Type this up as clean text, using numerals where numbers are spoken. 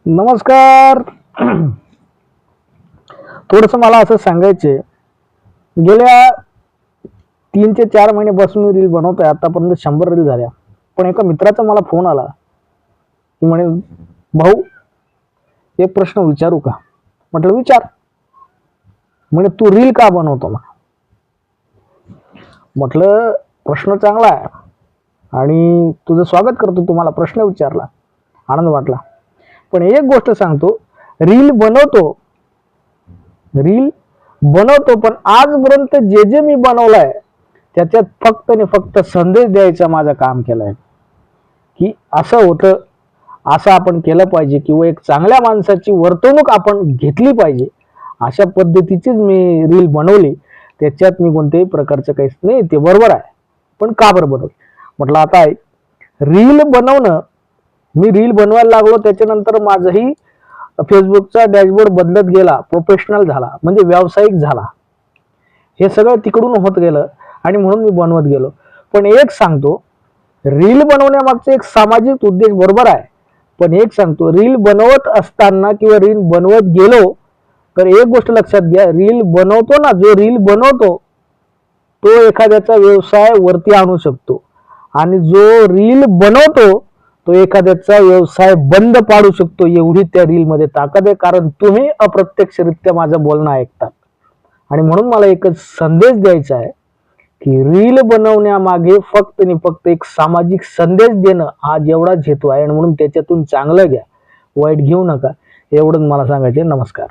नमस्कार. थोडस मला असं सांगायचे, गेल्या 3 ते 4 महिन्यापासून मी रील बनवतोय. आतापर्यंत 100 रील झाल्या. पण एका मित्राचा मला फोन आला की म्हणे, भाऊ एक प्रश्न विचारू का? म्हटलं विचार. म्हणे तू रील का बनवतो? म्हटलं प्रश्न चांगला आहे आणि तुझं स्वागत करतो, तुम्हाला प्रश्न विचारला, आनंद वाटला. पण एक गोष्ट सांगतो, रील बनवतो पण आजपर्यंत जे जे मी बनवलंय त्याच्यात फक्त आणि फक्त संदेश द्यायचा माझं काम केलंय, की असं होतं, असं आपण केलं पाहिजे किंवा एक चांगल्या माणसाची वर्तणूक आपण घेतली पाहिजे, अशा पद्धतीचीच मी रील बनवली. त्याच्यात मी कोणत्याही प्रकारचं काहीच नाही. ते बरोबर आहे, पण का बरं बनवली? म्हटलं आता रील बनवणं, मी रील बनवायला लागलो त्याच्यानंतर माझंही फेसबुकचा डॅशबोर्ड बदलत गेला, प्रोफेशनल झाला, म्हणजे व्यावसायिक झाला. हे सगळं तिकडून होत गेलं आणि म्हणून मी बनवत गेलो. पण एक सांगतो, रील बनवण्यामागचा एक सामाजिक उद्देश बरोबर आहे. पण एक सांगतो, रील बनवत असताना किंवा रील बनवत गेलो तर एक गोष्ट लक्षात घ्या, रील बनवतो ना, जो रील बनवतो तो एखाद्याचा व्यवसाय वरती आणू शकतो आणि जो रील बनवतो तो एखाद्याचा व्यवसाय बंद पाडू शकतो. एवढी त्या रील मध्ये ताकद आहे, कारण तुम्ही अप्रत्यक्षरित्या माझं बोलणं ऐकतात. आणि म्हणून मला एकच संदेश द्यायचा आहे की रील बनवण्यामागे फक्त आणि फक्त एक सामाजिक संदेश देणं हा जेवढाच हेतू आहे, आणि म्हणून त्याच्यातून चांगलं घ्या, वाईट घेऊ नका. एवढंच मला सांगायचे. नमस्कार.